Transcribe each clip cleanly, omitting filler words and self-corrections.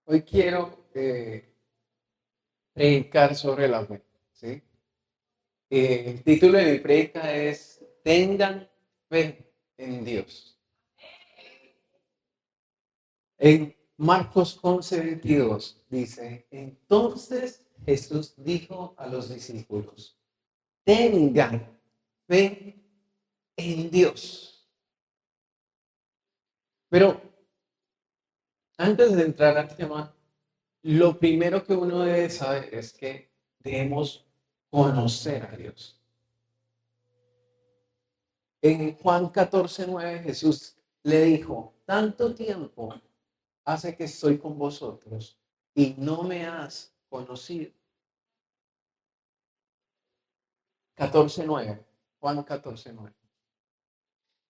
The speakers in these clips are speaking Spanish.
Hoy quiero predicar sobre la fe, ¿sí? El título de mi predica es Tengan fe en Dios. En Marcos 11:22 dice, entonces Jesús dijo a los discípulos, tengan fe en Dios. Pero antes de entrar al tema, lo primero que uno debe saber es que debemos conocer a Dios. En Juan 14:9 Jesús le dijo, tanto tiempo hace que estoy con vosotros y no me has conocido. 14:9, Juan 14:9.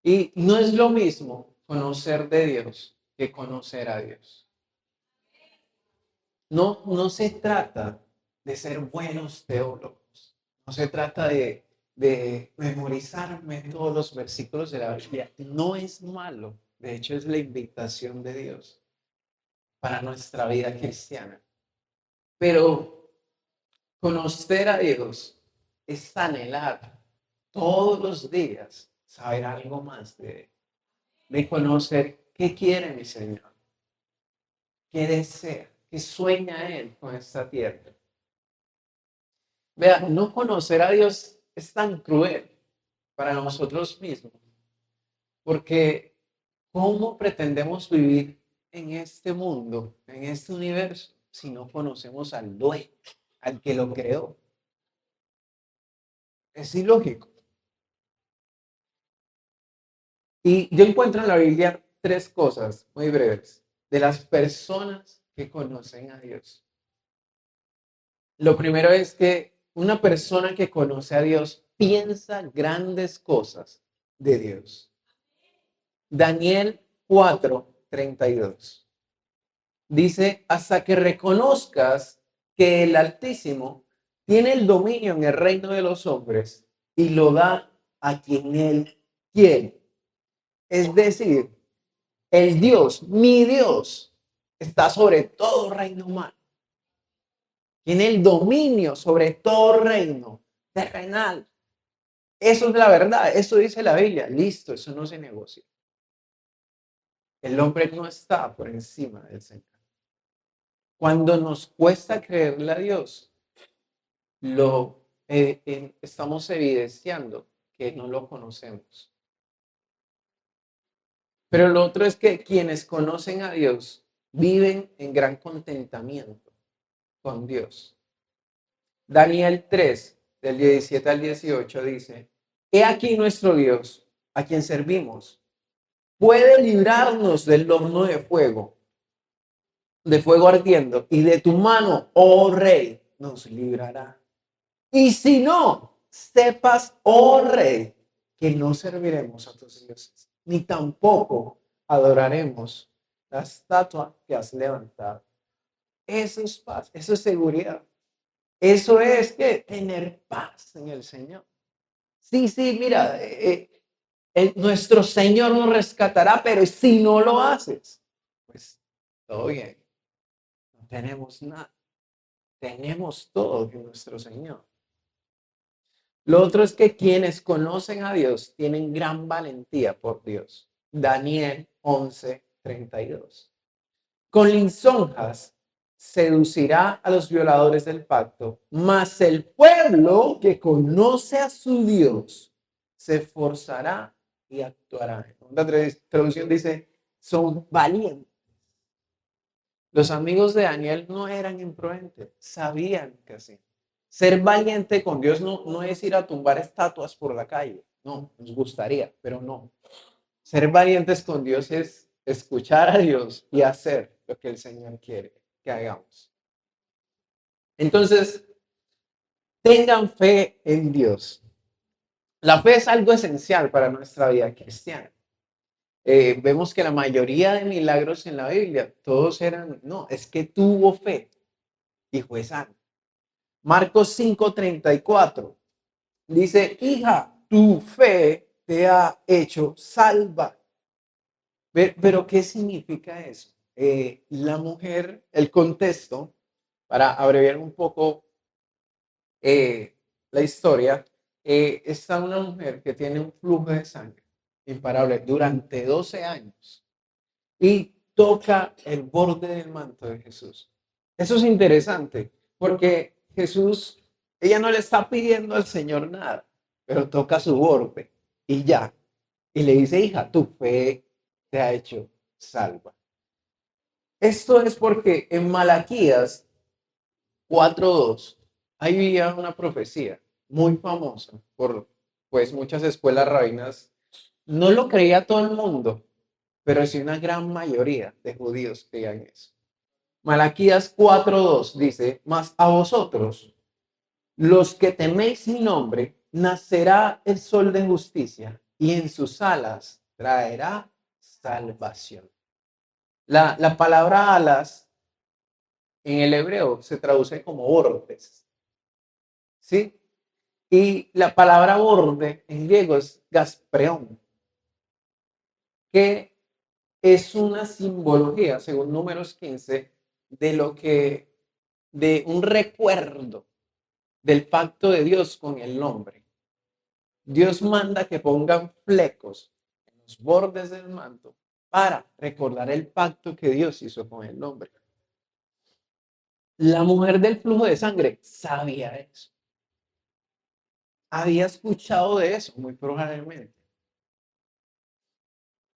Y no es lo mismo conocer de Dios que conocer a Dios. No se trata de ser buenos teólogos, no se trata de memorizarme todos los versículos de la Biblia. No es malo, de hecho es la invitación de Dios para nuestra vida cristiana. Pero conocer a Dios es anhelar todos los días saber algo más de Él, de conocer qué quiere mi Señor, qué desea, qué sueña Él con esta tierra. Vea, no conocer a Dios es tan cruel para nosotros mismos, porque ¿cómo pretendemos vivir en este mundo, en este universo, si no conocemos al dueño, al que lo creó? Es ilógico. Y yo encuentro en la Biblia tres cosas muy breves de las personas que conocen a Dios. Lo primero es que una persona que conoce a Dios piensa grandes cosas de Dios. Daniel 4:32 dice, hasta que reconozcas que el Altísimo tiene el dominio en el reino de los hombres y lo da a quien él quiere. Es decir, el Dios, mi Dios, está sobre todo reino humano. Tiene el dominio sobre todo reino terrenal. Eso es la verdad, eso dice la Biblia. Listo, eso no se negocia. El hombre no está por encima del Señor. Cuando nos cuesta creerle a Dios, estamos evidenciando que no lo conocemos. Pero lo otro es que quienes conocen a Dios viven en gran contentamiento con Dios. Daniel 3, del 17 al 18 dice, he aquí nuestro Dios, a quien servimos, puede librarnos del horno de fuego ardiendo, y de tu mano, oh rey, nos librará. Y si no, sepas, oh rey, que no serviremos a tus dioses, ni tampoco adoraremos la estatua que has levantado. Eso es paz, eso es seguridad. Eso es que tener paz en el Señor. Sí, sí, mira, nuestro Señor nos rescatará, pero si no lo haces, pues todo bien, no tenemos nada, tenemos todo de nuestro Señor. Lo otro es que quienes conocen a Dios tienen gran valentía por Dios. Daniel 11:32. Con lisonjas seducirá a los violadores del pacto, mas el pueblo que conoce a su Dios se esforzará y actuará. La traducción dice, son valientes. Los amigos de Daniel no eran imprudentes, sabían que sí. Ser valiente con Dios no es ir a tumbar estatuas por la calle, no, nos gustaría, pero no. Ser valientes con Dios es escuchar a Dios y hacer lo que el Señor quiere que hagamos. Entonces, tengan fe en Dios. La fe es algo esencial para nuestra vida cristiana. Vemos que la mayoría de milagros en la Biblia, todos eran, no, es que tuvo fe y fue sano. Marcos 5:34 dice, hija, tu fe te ha hecho salva. Pero ¿qué significa eso? la mujer, el contexto, para abreviar un poco la historia, está una mujer que tiene un flujo de sangre imparable durante 12 años y toca el borde del manto de Jesús. Eso es interesante porque Jesús, ella no le está pidiendo al Señor nada, pero toca su borde y ya. Y le dice, hija, tu fe te ha hecho salva. Esto es porque en Malaquías 4:2 había una profecía muy famosa por pues muchas escuelas rabinas. No lo creía todo el mundo, pero sí una gran mayoría de judíos creían eso. Malaquías 4:2 dice, mas a vosotros, los que teméis mi nombre, nacerá el sol de justicia y en sus alas traerá salvación. La palabra alas en el hebreo se traduce como bordes, ¿sí? Y la palabra borde en griego es gaspreón, que es una simbología, según Números 15, de lo que, de un recuerdo del pacto de Dios con el hombre. Dios manda que pongan flecos en los bordes del manto para recordar el pacto que Dios hizo con el hombre. La mujer del flujo de sangre sabía eso. Había escuchado de eso, muy probablemente.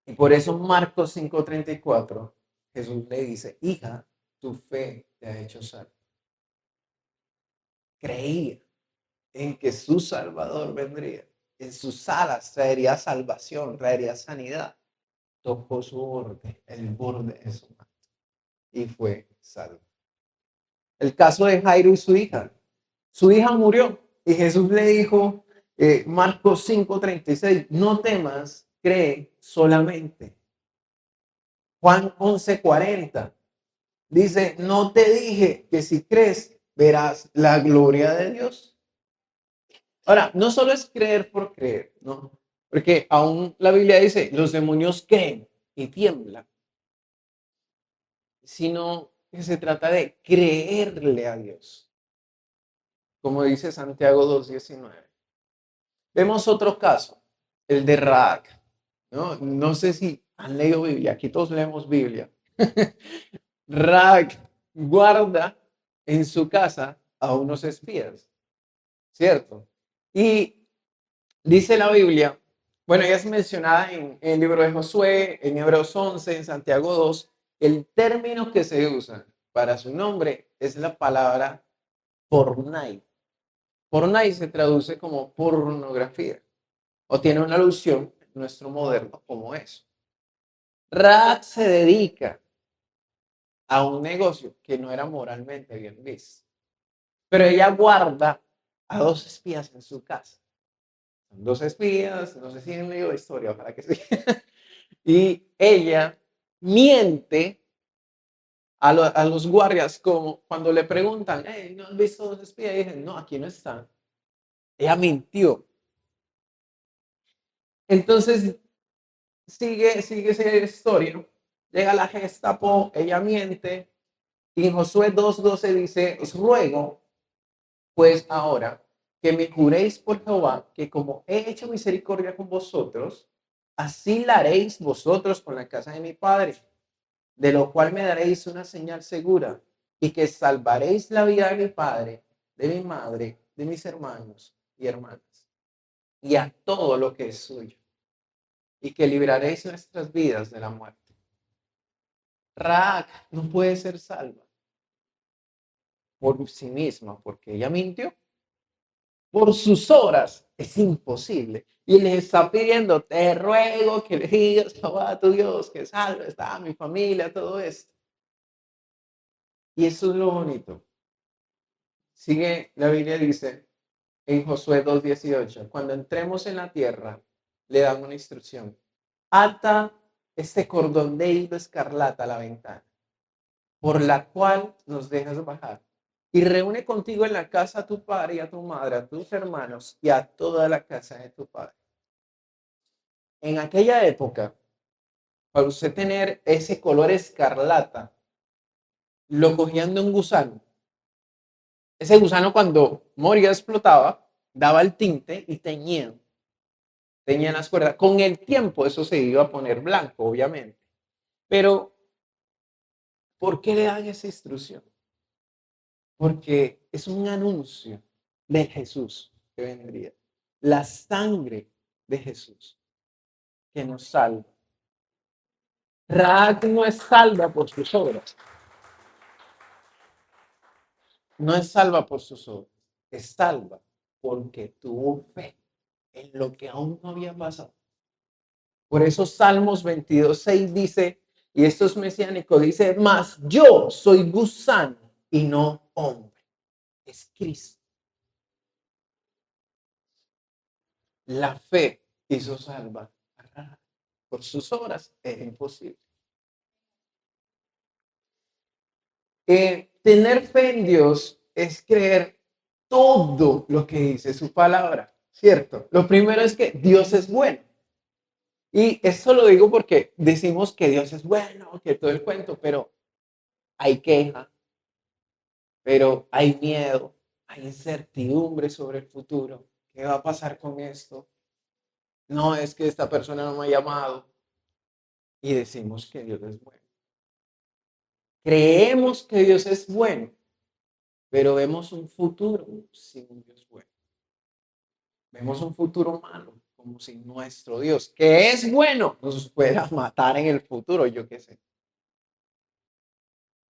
Y por eso Marcos 5:34, Jesús le dice, hija, tu fe te ha hecho salva. Creía en que su Salvador vendría. En sus alas traería salvación, traería sanidad. Tocó su borde, el borde de su manto, y fue salvo. El caso de Jairo y su hija. Su hija murió y Jesús le dijo, Marcos 5:36, no temas, cree solamente. Juan 11:40 dice, no te dije que si crees verás la gloria de Dios. Ahora, no solo es creer por creer, ¿no? Porque aún la Biblia dice, los demonios creen y tiemblan, sino que se trata de creerle a Dios, como dice Santiago 2:19. Vemos otro caso, el de Raab, ¿no? No sé si han leído Biblia, aquí todos leemos Biblia. Raab guarda en su casa a unos espías, ¿cierto? Y dice la Biblia, bueno, ella es mencionada en el libro de Josué, en Hebreos 11, en Santiago 2. El término que se usa para su nombre es la palabra pornai. Pornai se traduce como pornografía o tiene una alusión en nuestro moderno como eso. Raab se dedica a un negocio que no era moralmente bien visto, pero ella guarda a dos espías en su casa. Dos espías, no sé si han leído la historia, ojalá que sí. Y ella miente a los guardias como cuando le preguntan, hey, ¿no has visto dos espías? Y dicen, no, aquí no están. Ella mintió. Entonces sigue esa historia. Llega la Gestapo, ella miente. Y en Josué 2:12 dice, os ruego, pues ahora, que me juréis por Jehová, que como he hecho misericordia con vosotros, así la haréis vosotros con la casa de mi padre, de lo cual me daréis una señal segura, y que salvaréis la vida de mi padre, de mi madre, de mis hermanos y hermanas, y a todo lo que es suyo, y que libraréis nuestras vidas de la muerte. Raab no puede ser salva por sí misma, porque ella mintió. Por sus obras es imposible. Y les está pidiendo, te ruego que le digas a tu Dios que salve a mi familia, todo esto. Y eso es lo bonito. Sigue, la Biblia dice en Josué 2:18, cuando entremos en la tierra, le dan una instrucción. Ata este cordón de hilo escarlata a la ventana, por la cual nos dejas bajar. Y reúne contigo en la casa a tu padre y a tu madre, a tus hermanos y a toda la casa de tu padre. En aquella época, para usted tener ese color escarlata, lo cogían de un gusano. Ese gusano cuando moría explotaba, daba el tinte y teñían las cuerdas. Con el tiempo eso se iba a poner blanco, obviamente. Pero, ¿por qué le dan esa instrucción? Porque es un anuncio de Jesús que vendría. La sangre de Jesús que nos salva. Raab no es salva por sus obras. No es salva por sus obras. Es salva porque tuvo fe en lo que aún no había pasado. Por eso Salmos 22:6 dice, y esto es mesiánico, dice, mas yo soy gusano y no hombre. Es Cristo. La fe hizo salva. Por sus obras era imposible. Tener fe en Dios es creer todo lo que dice su palabra, ¿cierto? Lo primero es que Dios es bueno. Y esto lo digo porque decimos que Dios es bueno, que todo el cuento, pero hay queja, pero hay miedo, hay incertidumbre sobre el futuro. ¿Qué va a pasar con esto? No es que esta persona no me ha llamado y decimos que Dios es bueno. Creemos que Dios es bueno, pero vemos un futuro sin un Dios bueno. Vemos un futuro malo, como si nuestro Dios, que es bueno, nos fuera a matar en el futuro, yo qué sé.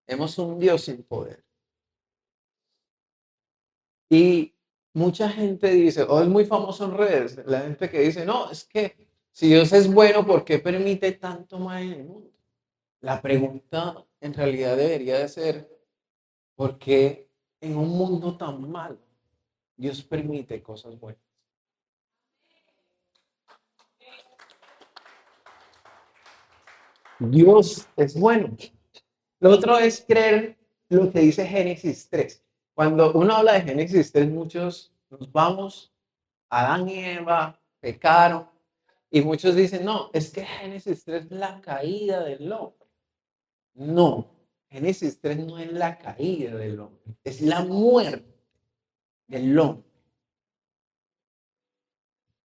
Vemos un Dios sin poder. Y mucha gente dice, o es muy famoso en redes, la gente que dice, no, es que si Dios es bueno, ¿por qué permite tanto mal en el mundo? La pregunta en realidad debería de ser, ¿por qué en un mundo tan malo Dios permite cosas buenas? Dios es bueno. Lo otro es creer lo que dice Génesis 3. Cuando uno habla de Génesis 3, muchos nos vamos, Adán y Eva pecaron, y muchos dicen, no, es que Génesis 3 es la caída del hombre. No, Génesis 3 no es la caída del hombre, es la muerte del hombre.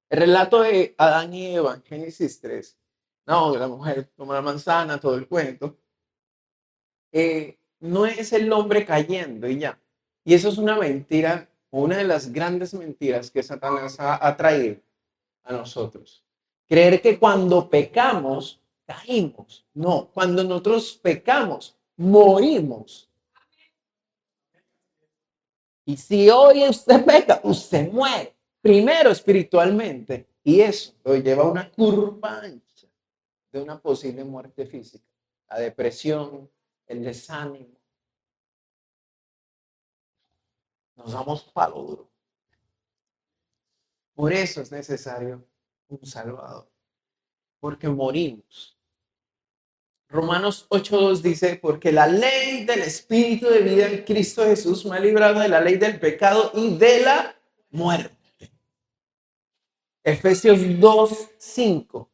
El relato de Adán y Eva en Génesis 3, no, la mujer toma la manzana, todo el cuento, no es el hombre cayendo y ya. Y eso es una mentira, una de las grandes mentiras que Satanás ha traído a nosotros. Creer que cuando pecamos, caímos. No, cuando nosotros pecamos, morimos. Y si hoy usted peca, usted muere. Primero espiritualmente. Y eso lo lleva a una curva ancha de una posible muerte física. La depresión, el desánimo. Nos damos palo duro. Por eso es necesario un Salvador. Porque morimos. Romanos 8:2 dice, porque la ley del Espíritu de vida en Cristo Jesús me ha librado de la ley del pecado y de la muerte. Efesios 2:5,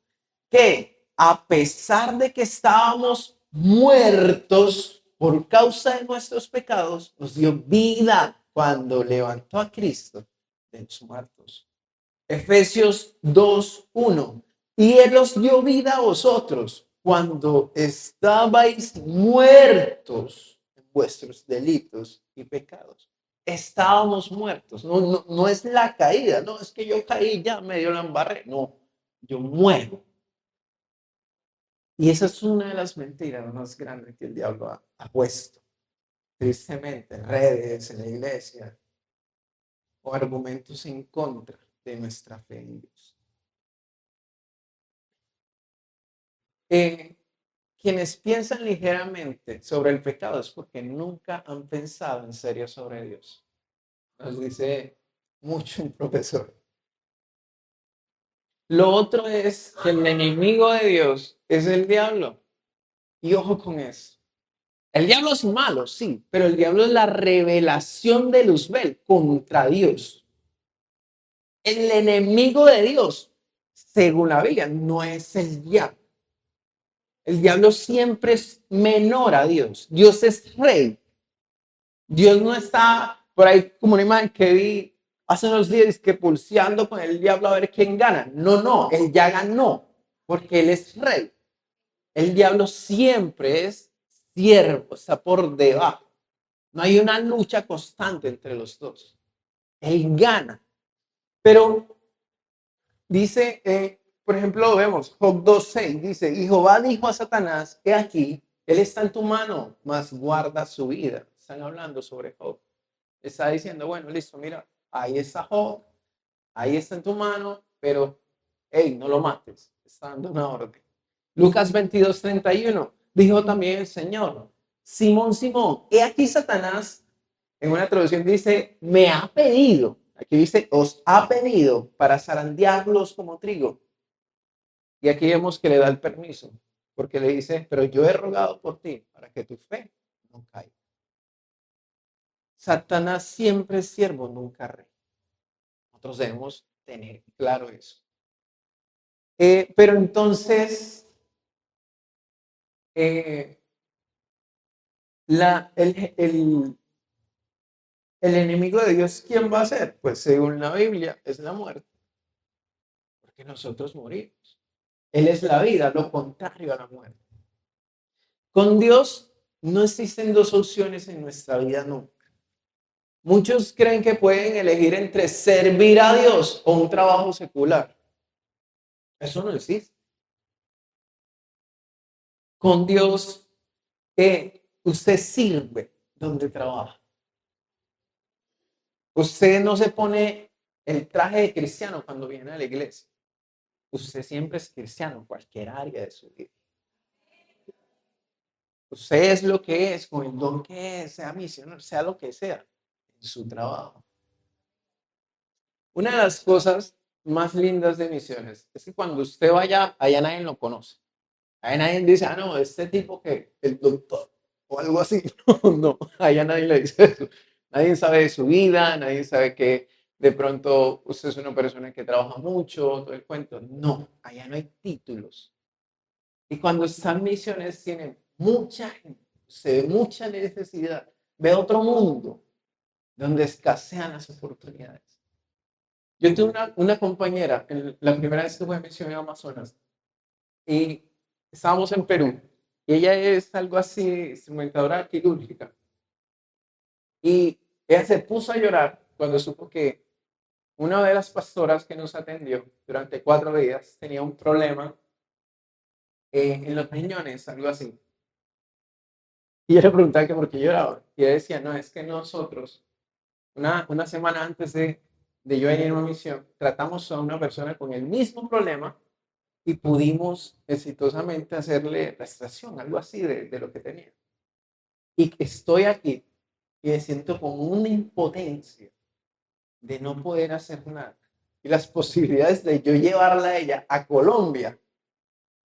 que a pesar de que estábamos muertos por causa de nuestros pecados, nos dio vida cuando levantó a Cristo de los muertos. Efesios 2:1, y Él os dio vida a vosotros cuando estabais muertos en vuestros delitos y pecados. Estábamos muertos, no es la caída, no es que yo caí ya medio la embarré, no, yo muero. Y esa es una de las mentiras más grandes que el diablo ha puesto, tristemente, en redes, en la iglesia, o argumentos en contra de nuestra fe en Dios. Quienes piensan ligeramente sobre el pecado es porque nunca han pensado en serio sobre Dios. Nos dice mucho un profesor. Lo otro es que el enemigo de Dios es el diablo. Y ojo con eso. El diablo es malo, sí, pero el diablo es la revelación de Luzbel contra Dios. El enemigo de Dios, según la Biblia, no es el diablo. El diablo siempre es menor a Dios. Dios es rey. Dios no está por ahí como una imagen que vi hace unos días que pulseando con el diablo a ver quién gana. No, no, él ya ganó porque él es rey. El diablo siempre es siervo, está por debajo. No hay una lucha constante entre los dos. Él gana. Pero dice, por ejemplo, vemos Job 2:6, dice, y Jehová dijo a Satanás, he aquí, él está en tu mano, mas guarda su vida. Están hablando sobre Job. Está diciendo, bueno, listo, mira, ahí está Job, ahí está en tu mano, pero, hey, no lo mates. Está dando una orden. Lucas 22:31, dijo también el Señor, Simón, Simón, he aquí Satanás, en una traducción dice, me ha pedido, aquí dice, os ha pedido para zarandearlos como trigo. Y aquí vemos que le da el permiso, porque le dice, pero yo he rogado por ti para que tu fe no caiga. Satanás siempre es siervo, nunca rey. Nosotros debemos tener claro eso. Pero entonces, eh, el enemigo de Dios, ¿quién va a ser? Pues según la Biblia, es la muerte, porque nosotros morimos. Él es la vida, lo contrario a la muerte. Con Dios no existen dos opciones en nuestra vida nunca. Muchos creen que pueden elegir entre servir a Dios o un trabajo secular. Eso no existe. Con Dios, usted sirve donde trabaja. Usted no se pone el traje de cristiano cuando viene a la iglesia. Usted siempre es cristiano en cualquier área de su vida. Usted es lo que es, con el don que es, sea misionero, sea lo que sea, en su trabajo. Una de las cosas más lindas de misiones es que cuando usted vaya, allá nadie lo conoce. Allá nadie dice, ah, no, este tipo que el doctor o algo así. No, no, allá nadie le dice eso. Nadie sabe de su vida, nadie sabe que de pronto usted es una persona que trabaja mucho, todo el cuento. No, allá no hay títulos. Y cuando están misiones tienen mucha gente, se ve mucha necesidad, ve otro mundo donde escasean las oportunidades. Yo tuve una compañera, la primera vez que fue a misión en Amazonas, y estábamos en Perú, y ella es algo así, instrumentadora quirúrgica, y ella se puso a llorar cuando supo que una de las pastoras que nos atendió durante 4 días tenía un problema en los riñones, algo así. Y yo le preguntaba que por qué lloraba. Y ella decía, no, es que nosotros, una semana antes de yo ir a una misión, tratamos a una persona con el mismo problema y pudimos exitosamente hacerle la extracción, algo así de lo que tenía. Y estoy aquí y me siento con una impotencia de no poder hacer nada. Y las posibilidades de yo llevarla a ella a Colombia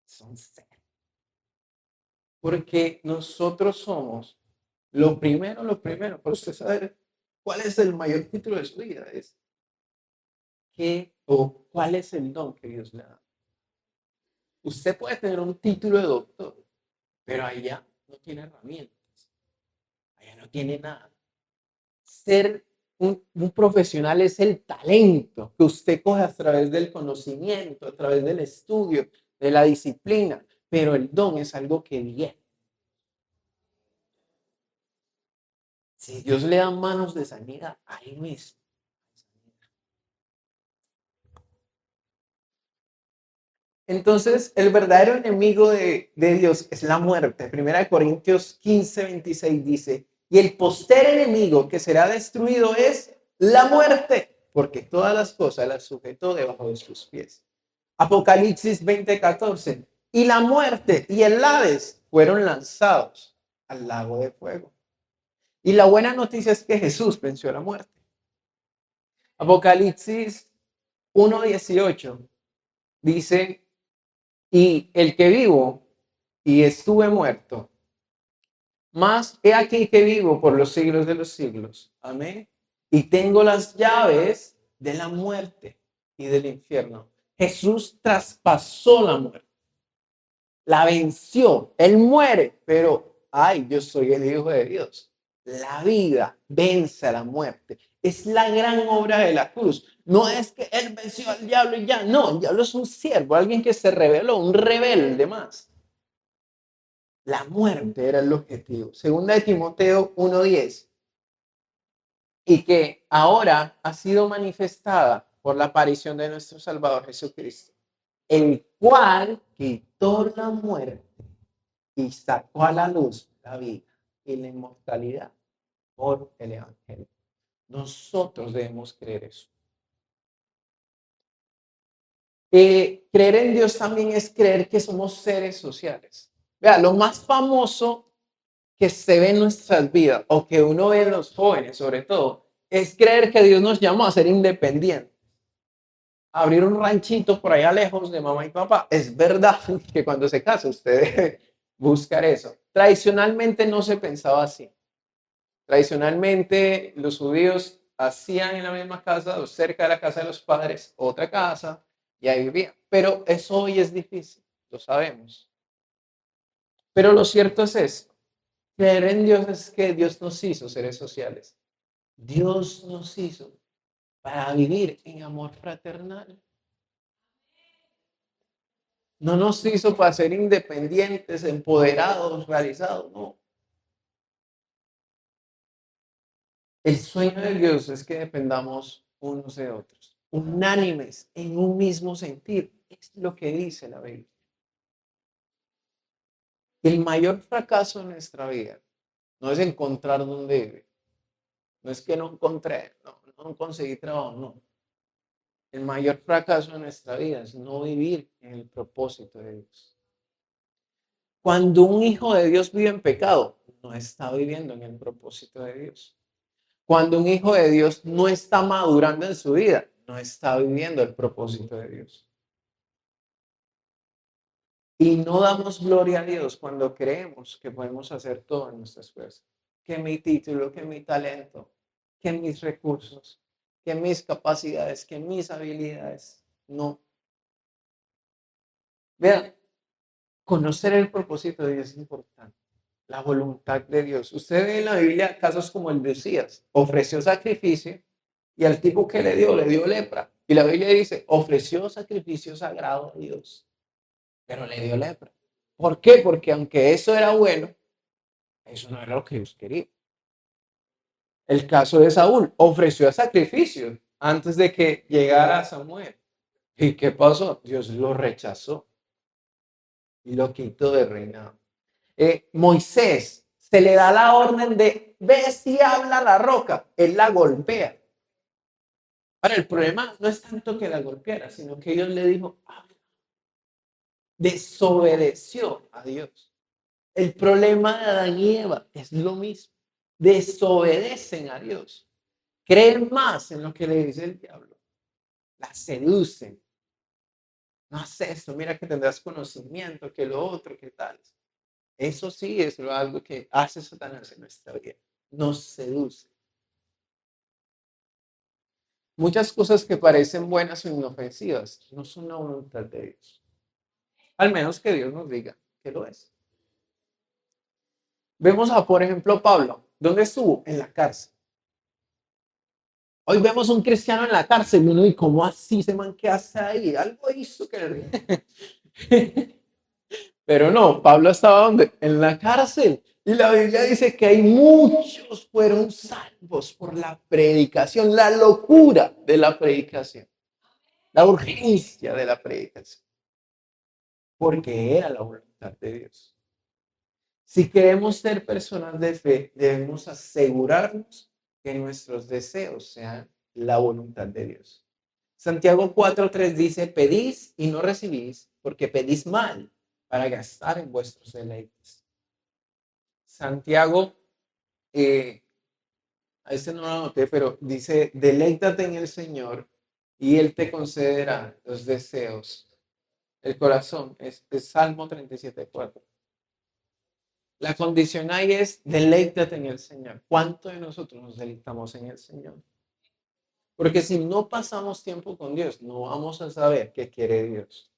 son cero. Porque nosotros somos lo primero, pero usted sabe cuál es el mayor título de su vida, es qué o cuál es el don que Dios le da. Usted puede tener un título de doctor, pero allá no tiene herramientas, allá no tiene nada. Ser un profesional es el talento que usted coge a través del conocimiento, a través del estudio, de la disciplina, pero el don es algo que viene. Si Dios le da manos de sanidad, ahí mismo. Entonces, el verdadero enemigo de Dios es la muerte. Primera de Corintios 15:26 dice, y el poster enemigo que será destruido es la muerte, porque todas las cosas las sujetó debajo de sus pies. Apocalipsis 20:14, y la muerte y el Hades fueron lanzados al lago de fuego. Y la buena noticia es que Jesús venció la muerte. Apocalipsis 1:18 dice, y el que vivo y estuve muerto, mas he aquí que vivo por los siglos de los siglos. Amén. Y tengo las llaves de la muerte y del infierno. Jesús traspasó la muerte. la venció, Él muere, pero, ay, yo soy el Hijo de Dios. La vida vence a la muerte. Es la gran obra de la cruz. No es que Él venció al diablo y ya, no, el diablo es un siervo, alguien que se rebeló, un rebelde más. La muerte era el objetivo. Segunda de Timoteo 1:10. Y que ahora ha sido manifestada por la aparición de nuestro Salvador Jesucristo, el cual quitó la muerte y sacó a la luz la vida y la inmortalidad por el Evangelio. Nosotros debemos creer eso. Creer en Dios también es creer que somos seres sociales. Vea, lo más famoso que se ve en nuestras vidas o que uno ve en los jóvenes sobre todo, es creer que Dios nos llamó a ser independientes. Abrir un ranchito por allá lejos de mamá y papá. Es verdad que cuando se casa usted debe buscar eso. Tradicionalmente no se pensaba así. Tradicionalmente los judíos hacían en la misma casa o cerca de la casa de los padres otra casa y ahí vivían. Pero eso hoy es difícil, lo sabemos. Pero lo cierto es esto. Creer en Dios es que Dios nos hizo seres sociales. Dios nos hizo para vivir en amor fraternal. No nos hizo para ser independientes, empoderados, realizados, no. El sueño de Dios es que dependamos unos de otros, unánimes, en un mismo sentir. Es lo que dice la Biblia. El mayor fracaso en nuestra vida no es encontrar dónde vive. No es que no encontré, no conseguí trabajo, no. El mayor fracaso de nuestra vida es no vivir en el propósito de Dios. Cuando un hijo de Dios vive en pecado, no está viviendo en el propósito de Dios. Cuando un hijo de Dios no está madurando en su vida, no está viviendo el propósito de Dios. Y no damos gloria a Dios cuando creemos que podemos hacer todo en nuestras fuerzas. Que mi título, que mi talento, que mis recursos, que mis capacidades, que mis habilidades. No. Vean, conocer el propósito de Dios es importante. La voluntad de Dios. Usted ve en la Biblia casos como el de Usías. Ofreció sacrificio y al tipo que le dio lepra. Y la Biblia dice, ofreció sacrificio sagrado a Dios, pero le dio lepra. ¿Por qué? Porque aunque eso era bueno, eso no era lo que Dios quería. El caso de Saúl, ofreció sacrificio antes de que llegara Samuel. ¿Y qué pasó? Dios lo rechazó y lo quitó de reinado. Moisés se le da la orden de ve si habla la roca, él la golpea. Ahora, el problema no es tanto que la golpeara, sino que Dios le dijo, desobedeció a Dios. El problema de Adán y Eva es lo mismo. Desobedecen a Dios. Creen más en lo que le dice el diablo. La seducen. No haces esto, mira que tendrás conocimiento, que lo otro, que tal. Eso sí es algo que hace Satanás en nuestra vida. Nos seduce. Muchas cosas que parecen buenas o inofensivas no son la voluntad de Dios. Al menos que Dios nos diga que lo es. Vemos a, por ejemplo, Pablo. ¿Dónde estuvo? En la cárcel. Hoy vemos un cristiano en la cárcel y uno, ¿y cómo así se man qué hace ahí? Algo hizo que... Pero no, Pablo estaba ¿dónde? En la cárcel. Y la Biblia dice que hay muchos fueron salvos por la predicación, la locura de la predicación, la urgencia de la predicación, porque era la voluntad de Dios. Si queremos ser personas de fe, debemos asegurarnos que nuestros deseos sean la voluntad de Dios. Santiago 4:3 dice, pedís y no recibís, porque pedís mal para gastar en vuestros deleites. Santiago, a este no lo anoté, pero dice, deleítate en el Señor y Él te concederá los deseos. El corazón, es Salmo 37:4. La condición ahí es deleítate en el Señor. ¿Cuánto de nosotros nos deleitamos en el Señor? Porque si no pasamos tiempo con Dios, no vamos a saber qué quiere Dios.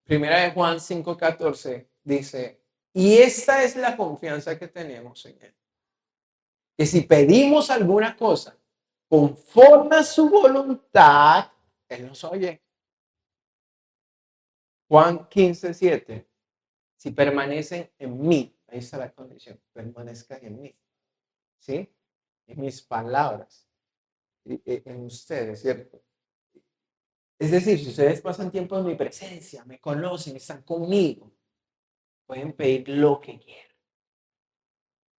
Primera de Juan 5:14 dice, y esta es la confianza que tenemos en Él, que si pedimos alguna cosa conforme a su voluntad, Él nos oye. Juan 15:7, si permanecen en mí, ahí está la condición, permanezcan en mí, ¿sí? En mis palabras, en ustedes, ¿cierto? Es decir, si ustedes pasan tiempo en mi presencia, me conocen, están conmigo, pueden pedir lo que quieran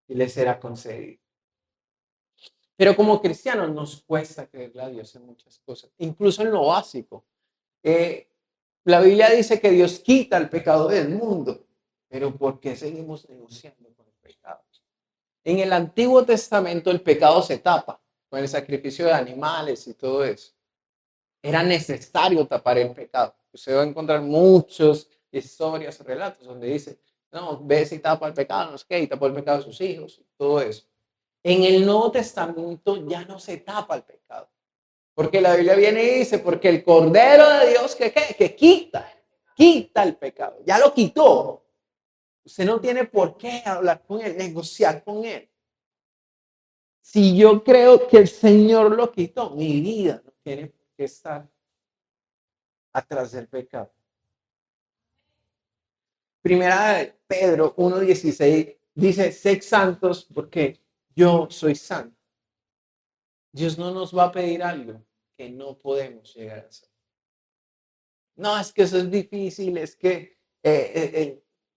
y les será concedido. Pero como cristianos nos cuesta creerle a Dios en muchas cosas, incluso en lo básico. La Biblia dice que Dios quita el pecado del mundo, pero ¿por qué seguimos negociando con el pecado? En el Antiguo Testamento el pecado se tapa con el sacrificio de animales y todo eso. Era necesario tapar el pecado. Usted va a encontrar muchas historias, relatos donde dice, no, ve si tapa el pecado, no sé qué, y tapó el pecado de sus hijos, y todo eso. En el Nuevo Testamento ya no se tapa el pecado. Porque la Biblia viene y dice, porque el Cordero de Dios que quita el pecado. Ya lo quitó. Usted no tiene por qué hablar con Él, negociar con Él. Si yo creo que el Señor lo quitó, mi vida no tiene por qué estar atrás del pecado. Primera de Pedro 1:16 dice, sed santos porque yo soy santo. Dios no nos va a pedir algo que no podemos llegar a hacer. No, es que eso es difícil, es que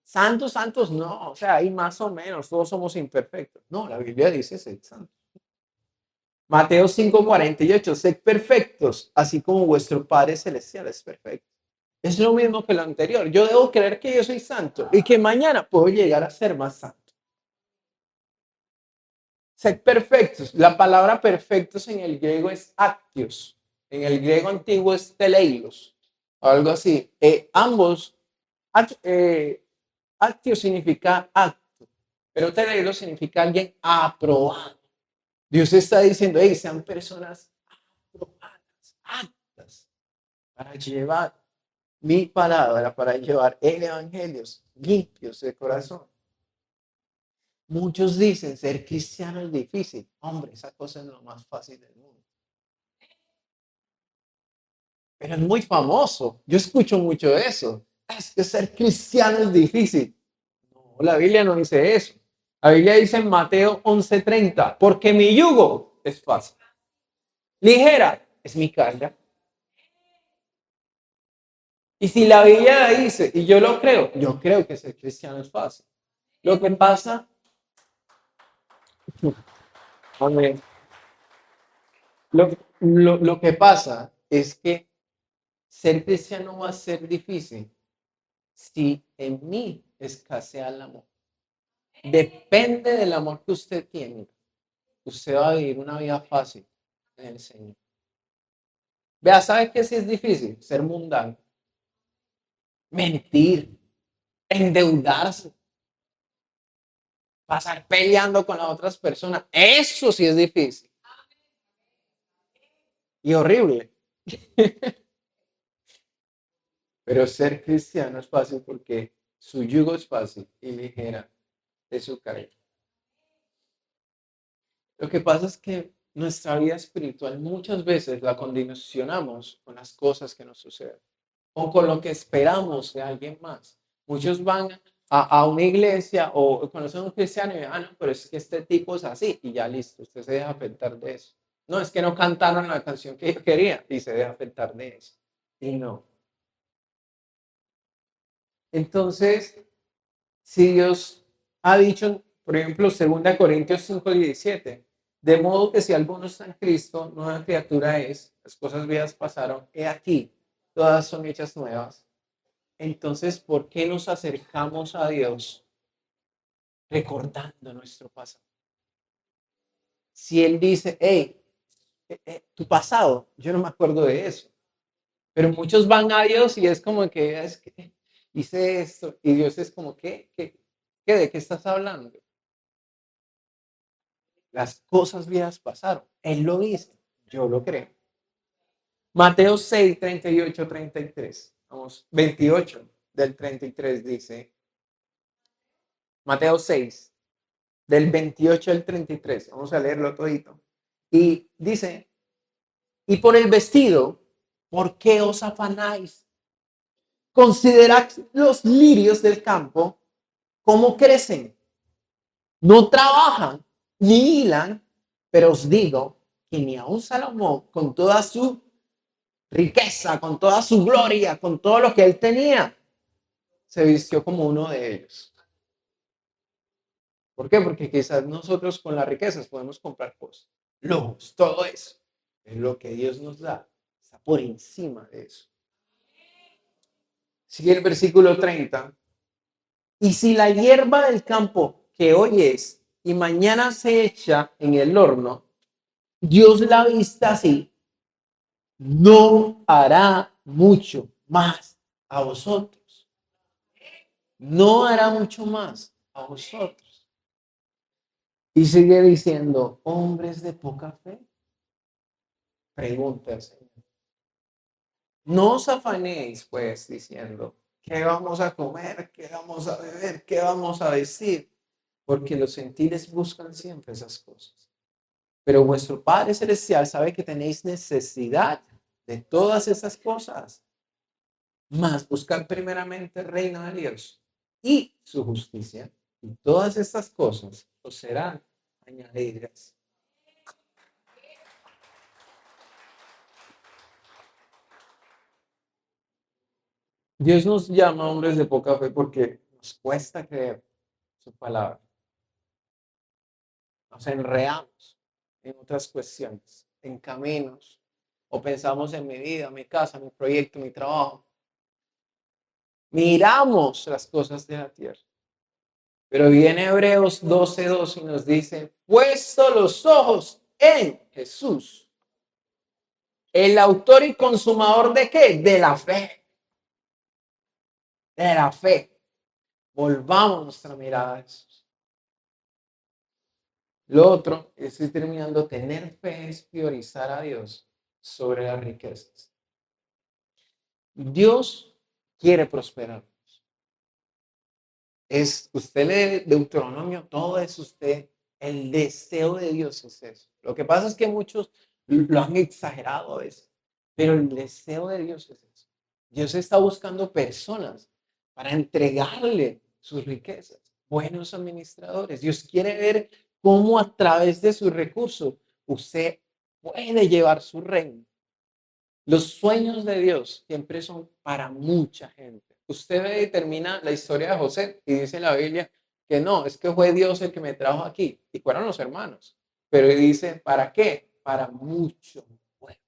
santos, no, o sea, hay más o menos, todos somos imperfectos. No, la Biblia dice sed santos. Mateo 5:48, sed perfectos, así como vuestro Padre Celestial es perfecto. Es lo mismo que lo anterior. Yo debo creer que yo soy santo y que mañana puedo llegar a ser más santo. Sed perfectos. La palabra perfectos en el griego es actios. En el griego antiguo es teleios, o algo así. Ambos, actio significa acto, pero teleios significa alguien aprobado. Dios está diciendo, hey, sean personas aprobadas, aptas para llevar mi palabra, para llevar el evangelio limpios de corazón. Muchos dicen ser cristiano es difícil. Hombre, esa cosa es lo más fácil del mundo. Pero es muy famoso. Yo escucho mucho de eso. Es que ser cristiano es difícil. No, la Biblia no dice eso. La Biblia dice en Mateo 11:30, porque mi yugo es fácil. Ligera es mi carga. Y si la Biblia dice, y yo creo que ser cristiano es fácil. Lo que pasa, amén. Lo que pasa es que ser cristiano va a ser difícil si en mí escasea el amor. Depende del amor que usted tiene. Usted va a vivir una vida fácil en el Señor. Vea, ¿sabe qué sí es difícil? Ser mundano. Mentir, endeudarse, pasar peleando con las otras personas. Eso sí es difícil. Y horrible. Pero ser cristiano es fácil porque su yugo es fácil y ligera es su carga. Lo que pasa es que nuestra vida espiritual muchas veces la condicionamos con las cosas que nos suceden o con lo que esperamos de alguien más. Muchos van a una iglesia o conocen a un cristiano y dicen, no, pero es que este tipo es así y ya listo, usted se deja afectar de eso. No, es que no cantaron la canción que yo quería y se deja afectar de eso. Y no. Entonces, si Dios ha dicho, por ejemplo, 2 Corintios 5:17, de modo que si alguno está en Cristo, nueva criatura es, las cosas viejas pasaron, he aquí, todas son hechas nuevas. Entonces, ¿por qué nos acercamos a Dios recordando nuestro pasado? Si Él dice, hey, tu pasado, yo no me acuerdo de eso. Pero muchos van a Dios y es como que, es que hice esto, y Dios es como, ¿de qué estás hablando? Las cosas viejas pasaron. Él lo dice, yo lo creo. Mateo 6:38-33. Vamos, 28. del 33 dice, Mateo 6, del 28 al 33, vamos a leerlo todito. Y dice, y por el vestido, ¿por qué os afanáis? Considerad los lirios del campo, cómo crecen. No trabajan ni hilan, pero os digo que ni aun Salomón, con toda su riqueza, con toda su gloria, con todo lo que él tenía, se vistió como uno de ellos. ¿Por qué? Porque quizás nosotros con las riquezas podemos comprar cosas, lujos, todo eso. Es lo que Dios nos da, está por encima de eso. Sigue el versículo 30. Y si la hierba del campo que hoy es y mañana se echa en el horno, Dios la vista así, no hará mucho más a vosotros. No hará mucho más a vosotros. Y sigue diciendo, hombres de poca fe. Pregunta el Señor. No os afanéis, pues, diciendo, ¿qué vamos a comer? ¿Qué vamos a beber? ¿Qué vamos a decir? Porque los gentiles buscan siempre esas cosas. Pero vuestro Padre Celestial sabe que tenéis necesidad de todas esas cosas. Mas buscar primeramente el reino de Dios y su justicia, y todas estas cosas os serán añadidas. Dios nos llama hombres de poca fe porque nos cuesta creer su palabra. Nos enredamos en otras cuestiones, en caminos, o pensamos en mi vida, mi casa, mi proyecto, mi trabajo. Miramos las cosas de la tierra. Pero viene Hebreos 12:2 y nos dice, puesto los ojos en Jesús, el autor y consumador ¿de qué? De la fe. De la fe. Volvamos nuestra mirada a Jesús. Lo otro, estoy terminando, tener fe es priorizar a Dios sobre las riquezas. Dios quiere prosperar. Es, usted lee Deuteronomio, todo es usted, el deseo de Dios es eso. Lo que pasa es que muchos lo han exagerado a veces, pero el deseo de Dios es eso. Dios está buscando personas para entregarle sus riquezas, buenos administradores. Dios quiere ver cómo a través de sus recursos usted puede llevar su reino. Los sueños de Dios siempre son para mucha gente. Usted ve y termina la historia de José y dice en la Biblia que no, es que fue Dios el que me trajo aquí y fueron los hermanos. Pero dice, ¿para qué? Para mucho pueblo,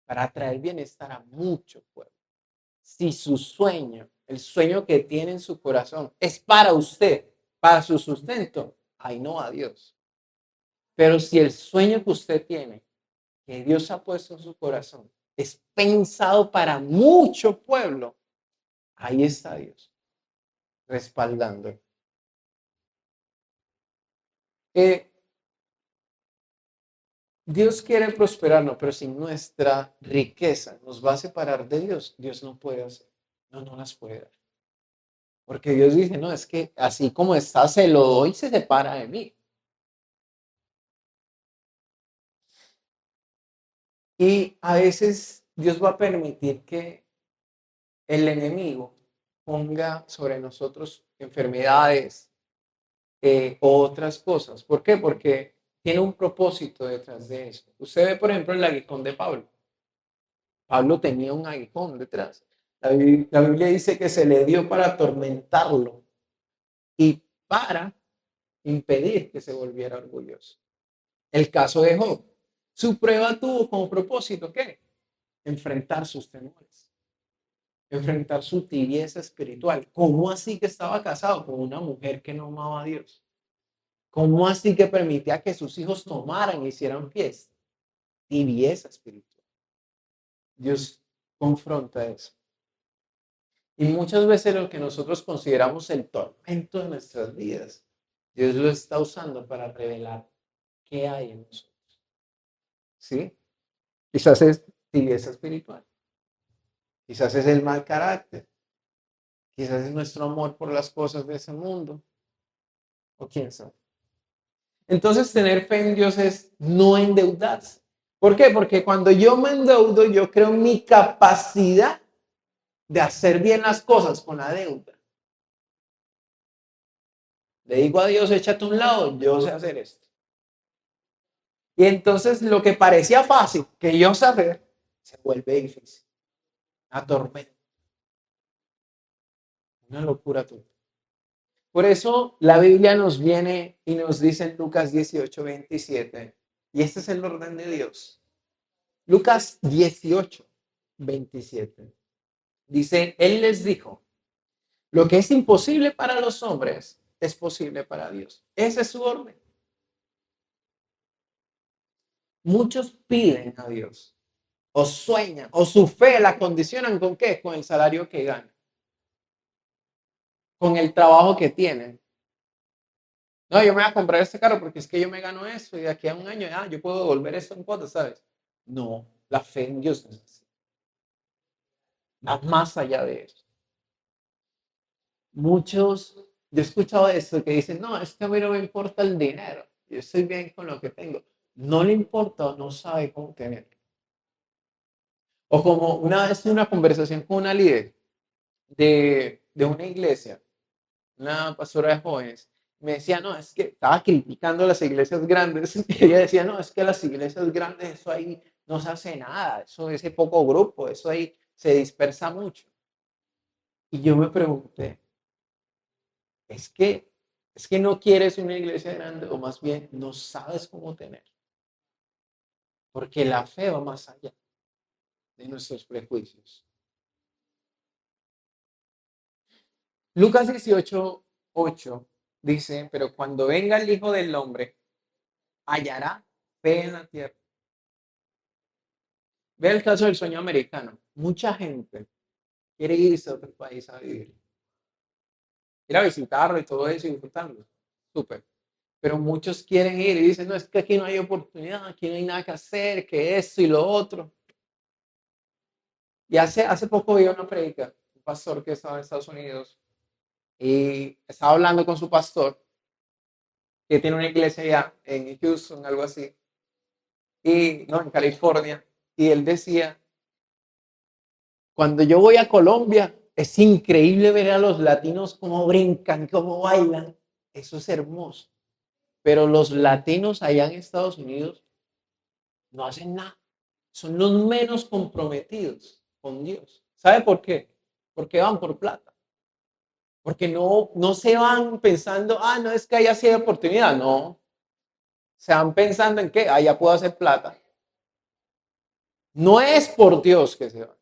para traer bienestar a mucho pueblo. Si su sueño, el sueño que tiene en su corazón es para usted, para su sustento, ahí no va Dios. Pero si el sueño que usted tiene, que Dios ha puesto en su corazón, es pensado para mucho pueblo, ahí está Dios, respaldando. Dios quiere prosperarnos, pero si nuestra riqueza nos va a separar de Dios, Dios no puede hacer, no las puede dar. Porque Dios dice, no, es que así como está, se lo doy, se separa de mí. Y a veces Dios va a permitir que el enemigo ponga sobre nosotros enfermedades, otras cosas. ¿Por qué? Porque tiene un propósito detrás de eso. Usted ve, por ejemplo, el aguijón de Pablo. Pablo tenía un aguijón detrás. La Biblia dice que se le dio para atormentarlo y para impedir que se volviera orgulloso. El caso de Job. Su prueba tuvo como propósito, ¿qué? Enfrentar sus temores, enfrentar su tibieza espiritual. ¿Cómo así que estaba casado con una mujer que no amaba a Dios? ¿Cómo así que permitía que sus hijos tomaran y hicieran fiesta? Tibieza espiritual. Dios confronta eso. Y muchas veces lo que nosotros consideramos el tormento de nuestras vidas, Dios lo está usando para revelar qué hay en nosotros. ¿Sí? Quizás es tibieza espiritual. Quizás es el mal carácter. Quizás es nuestro amor por las cosas de ese mundo, o quién sabe. Entonces, tener fe en Dios es no endeudarse. ¿Por qué? Porque cuando yo me endeudo, yo creo mi capacidad de hacer bien las cosas con la deuda. Le digo a Dios, échate a un lado, yo sé hacer esto. Y entonces lo que parecía fácil, que yo saber, se vuelve difícil. Una tormenta, una locura total. Por eso la Biblia nos viene y nos dice en Lucas 18:27, y este es el orden de Dios. Lucas 18:27. Dice, Él les dijo, lo que es imposible para los hombres es posible para Dios. Ese es su orden. Muchos piden a Dios, o sueñan, o su fe la condicionan con qué? Con el salario que ganan, con el trabajo que tienen. No, yo me voy a comprar este carro porque es que yo me gano eso y de aquí a un año, yo puedo devolver esto en cuotas, ¿sabes? No, la fe en Dios no es así. Va más allá de eso. Muchos, yo he escuchado esto que dicen, no, es que a mí no me importa el dinero, yo estoy bien con lo que tengo. No le importa o no sabe cómo tener. O como una vez en una conversación con una líder de una iglesia, una pastora de jóvenes, me decía, no, es que estaba criticando las iglesias grandes, y ella decía, no, es que las iglesias grandes, eso ahí no se hace nada, eso ese poco grupo, eso ahí se dispersa mucho. Y yo me pregunté, es que, es que no quieres una iglesia grande, o más bien no sabes cómo tener, porque la fe va más allá de nuestros prejuicios. Lucas 18:8 dice, pero cuando venga el Hijo del Hombre, hallará fe en la tierra. Ve el caso del sueño americano. Mucha gente quiere irse a otro país a vivir, ir a visitarlo y todo eso y disfrutarlo. Súper. Pero muchos quieren ir y dicen, no, es que aquí no hay oportunidad, aquí no hay nada que hacer, que esto y lo otro. Y hace poco vi una predica, un pastor que estaba en Estados Unidos y estaba hablando con su pastor, que tiene una iglesia allá en Houston, algo así, y no, en California, y él decía, cuando yo voy a Colombia, es increíble ver a los latinos cómo brincan, cómo bailan, eso es hermoso, pero los latinos allá en Estados Unidos no hacen nada, son los menos comprometidos con Dios. ¿Sabe por qué? Porque van por plata, porque no se van pensando, no es que haya sido oportunidad, no, se van pensando en que allá puedo hacer plata. No es por Dios que se van.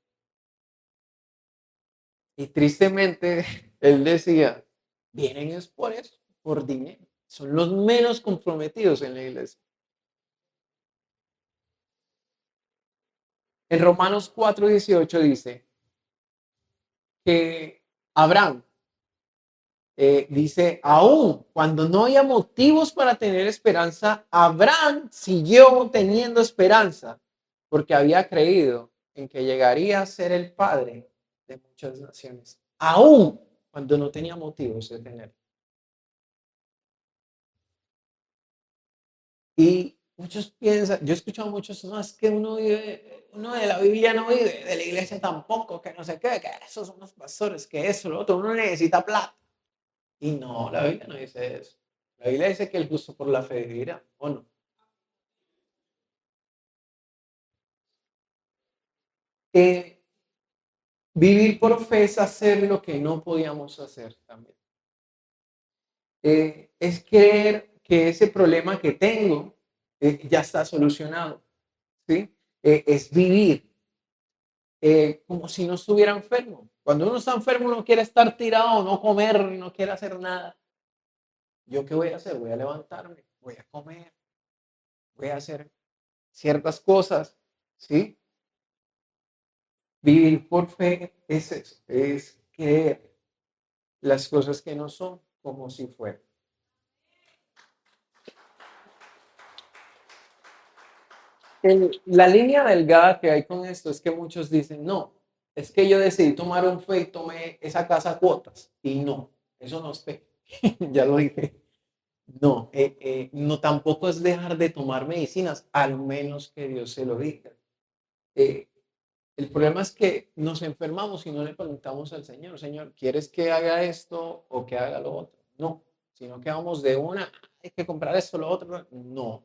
Y tristemente, él decía, vienen es por eso, por dinero. Son los menos comprometidos en la iglesia. En Romanos 4:18 dice que Abraham dice, aún cuando no había motivos para tener esperanza, Abraham siguió teniendo esperanza porque había creído en que llegaría a ser el padre de muchas naciones, aún cuando no tenía motivos de tener. Y muchos piensan, yo he escuchado muchos, no, es que uno vive, uno de la Biblia no vive, de la iglesia tampoco, que no sé qué, que esos son los pastores, que eso, lo otro, uno necesita plata. Y no, la Biblia no dice eso. La Biblia dice que el justo por la fe vivirá, ¿o no? Eh, Vivir por fe es hacer lo que no podíamos hacer también. Es creer que ese problema que tengo ya está solucionado, ¿sí? Es vivir como si no estuviera enfermo. Cuando uno está enfermo, uno quiere estar tirado, no comer, no quiere hacer nada. ¿Yo qué voy a hacer? Voy a levantarme, voy a comer, voy a hacer ciertas cosas, ¿sí? Vivir por fe es eso, es creer las cosas que no son como si fueran. La línea delgada que hay con esto es que muchos dicen, no, es que yo decidí tomar un fe y tomé esa casa a cuotas. Y no, eso no es fe. Ya lo dije. No, no, tampoco es dejar de tomar medicinas, al menos que Dios se lo diga. Eh, el problema es que nos enfermamos y no le preguntamos al Señor, Señor, ¿quieres que haga esto o que haga lo otro? No, sino que vamos de una, hay que comprar esto, lo otro. No.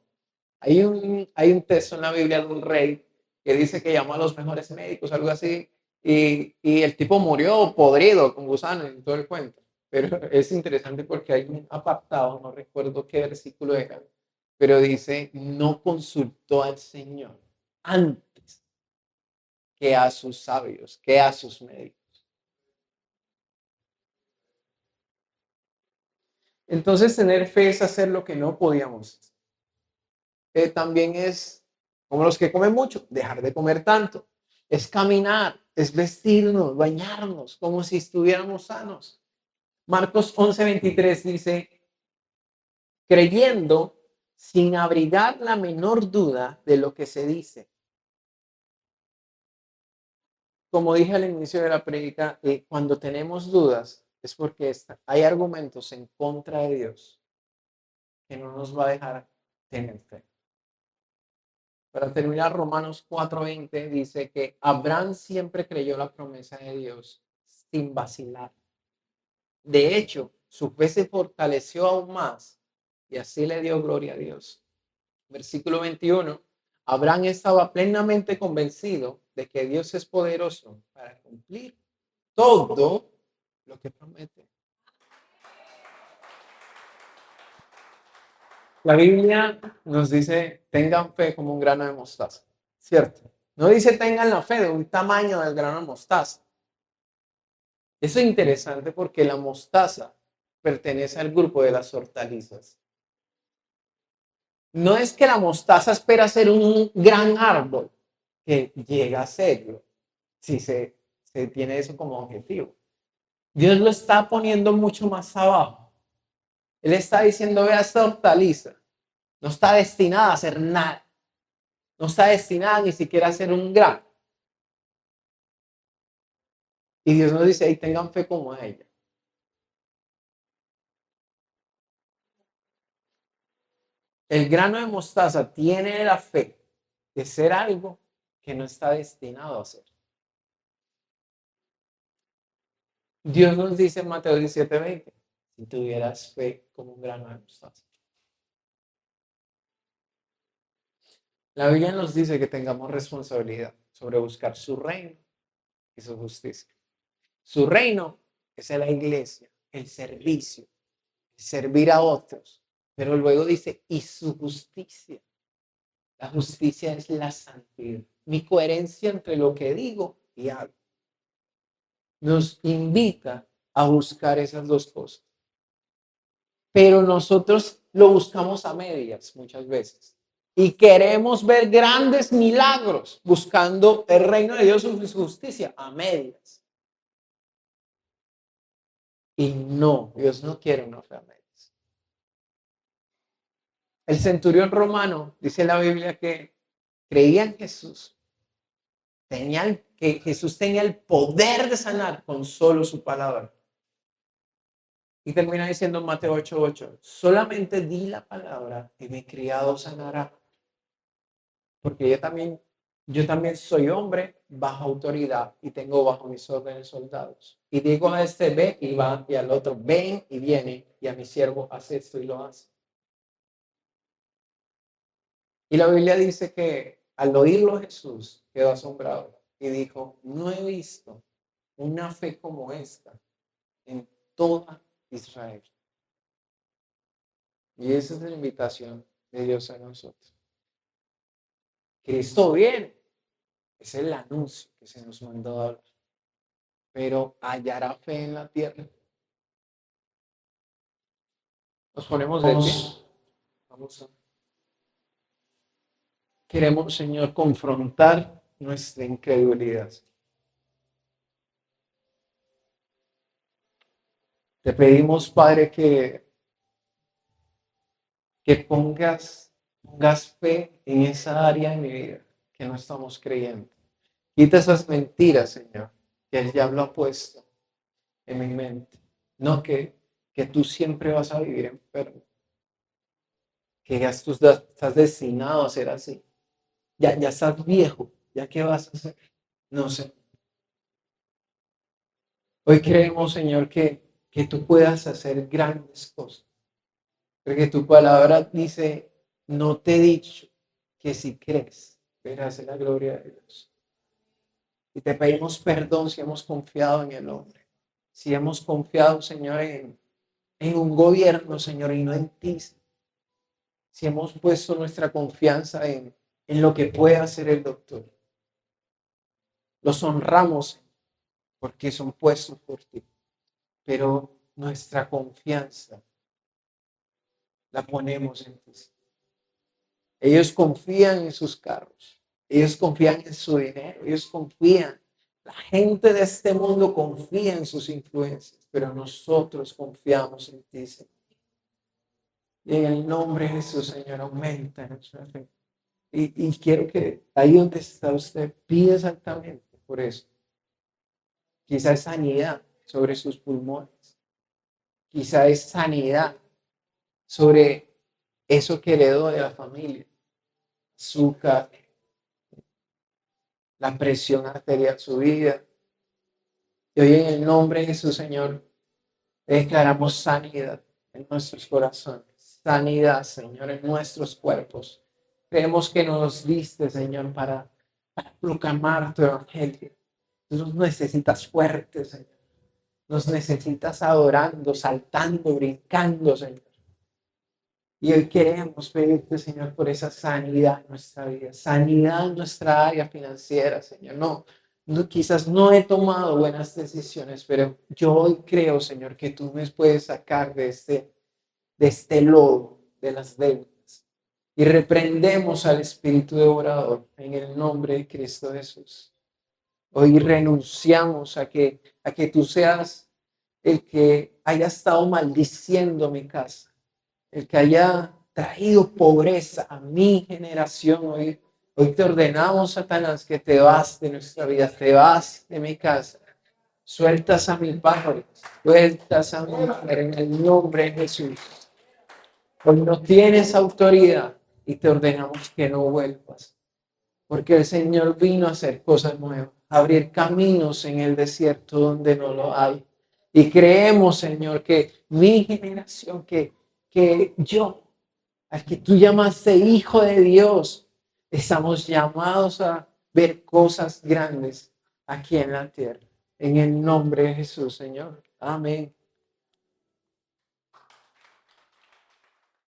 Hay un texto en la Biblia de un rey que dice que llamó a los mejores médicos, algo así, y el tipo murió podrido con gusanos y todo el cuento. Pero es interesante porque hay un apartado, no recuerdo qué versículo era, pero dice, no consultó al Señor antes que a sus sabios, que a sus médicos. Entonces, tener fe es hacer lo que no podíamos hacer. También es, como los que comen mucho, dejar de comer tanto. Es caminar, es vestirnos, bañarnos, como si estuviéramos sanos. Marcos 11:23 dice, creyendo sin abrigar la menor duda de lo que se dice. Como dije al inicio de la prédica, cuando tenemos dudas es porque hay argumentos en contra de Dios que no nos va a dejar tener fe. Para terminar, Romanos 4:20 dice que Abraham siempre creyó la promesa de Dios sin vacilar. De hecho, su fe se fortaleció aún más y así le dio gloria a Dios. Versículo 21. Abraham estaba plenamente convencido de que Dios es poderoso para cumplir todo lo que promete. La Biblia nos dice, tengan fe como un grano de mostaza, ¿cierto? No dice tengan la fe de un tamaño del grano de mostaza. Eso es interesante porque la mostaza pertenece al grupo de las hortalizas. No es que la mostaza espera ser un gran árbol que llega a serlo, si se tiene eso como objetivo. Dios lo está poniendo mucho más abajo. Él está diciendo, vea esta hortaliza, no está destinada a hacer nada. No está destinada ni siquiera a ser un grano. Y Dios nos dice, ahí tengan fe como ella. El grano de mostaza tiene la fe de ser algo que no está destinado a ser. Dios nos dice en Mateo 17:20, si tuvieras fe como un grano de mostaza. La Biblia nos dice que tengamos responsabilidad sobre buscar su reino y su justicia. Su reino es la iglesia, el servicio, servir a otros. Pero luego dice, y su justicia. La justicia es la santidad, mi coherencia entre lo que digo y hago. Nos invita a buscar esas dos cosas. Pero nosotros lo buscamos a medias muchas veces. Y queremos ver grandes milagros buscando el reino de Dios y su justicia a medias. Y no, Dios no quiere una fe a medias. El centurión romano, dice la Biblia, que creía en Jesús, que Jesús tenía el poder de sanar con solo su palabra. Y termina diciendo en Mateo 8:8, solamente di la palabra y mi criado sanará. Porque yo también soy hombre bajo autoridad y tengo bajo mis órdenes soldados. Y digo a este, ve y va, y al otro, ven y viene, y a mi siervo hace esto y lo hace. Y la Biblia dice que al oírlo Jesús quedó asombrado y dijo, no he visto una fe como esta en toda Israel. Y esa es la invitación de Dios a nosotros. Cristo viene, es el anuncio que se nos mandó a hablar, pero hallará fe en la tierra. Nos ponemos de pie. Vamos a... Queremos, Señor, confrontar nuestra incredulidad. Te pedimos, Padre, que pongas fe en esa área de mi vida que no estamos creyendo. Quita esas mentiras, Señor. que Él ya lo ha puesto en mi mente. No que tú siempre vas a vivir enfermo, que ya tú estás destinado a ser así. Ya estás viejo, ¿ya qué vas a hacer? No sé. Hoy creemos, Señor, que tú puedas hacer grandes cosas. Porque tu palabra dice, no te he dicho que si crees, verás la gloria de Dios. Y te pedimos perdón si hemos confiado en el hombre. Si hemos confiado, Señor, en un gobierno, Señor, y no en ti. Si hemos puesto nuestra confianza en lo que puede hacer el doctor. Los honramos porque son puestos por ti. Pero nuestra confianza la ponemos en ti. Ellos confían en sus carros. Ellos confían en su dinero. Ellos confían. La gente de este mundo confía en sus influencias. Pero nosotros confiamos en ti, Señor. Y en el nombre de Jesús, Señor, aumenta nuestra fe. Y quiero que ahí donde está usted, pida exactamente por eso. Quizá es sanidad sobre sus pulmones. Quizá es sanidad sobre eso que heredó de la familia. Azúcar, la presión arterial subida. Y hoy en el nombre de Jesús, Señor, declaramos sanidad en nuestros corazones. Sanidad, Señor, en nuestros cuerpos. Creemos que nos diste, Señor, para proclamar tu evangelio. Tú nos necesitas fuertes, Señor. Nos necesitas adorando, saltando, brincando, Señor. Y hoy queremos pedirte, Señor, por esa sanidad en nuestra vida, sanidad en nuestra área financiera, Señor. Quizás no he tomado buenas decisiones, pero yo hoy creo, Señor, que tú me puedes sacar de este lodo de las deudas. Y reprendemos al espíritu devorador en el nombre de Cristo Jesús. Hoy renunciamos a que tú seas el que haya estado maldiciendo mi casa, el que haya traído pobreza a mi generación. Hoy te ordenamos, Satanás, que te vas de nuestra vida, te vas de mi casa. Sueltas a mi padre, sueltas a mi madre en el nombre de Jesús. Hoy no tienes autoridad y te ordenamos que no vuelvas. Porque el Señor vino a hacer cosas nuevas, a abrir caminos en el desierto donde no lo hay. Y creemos, Señor, que mi generación, que yo, al que tú llamaste Hijo de Dios, estamos llamados a ver cosas grandes aquí en la tierra. En el nombre de Jesús, Señor. Amén.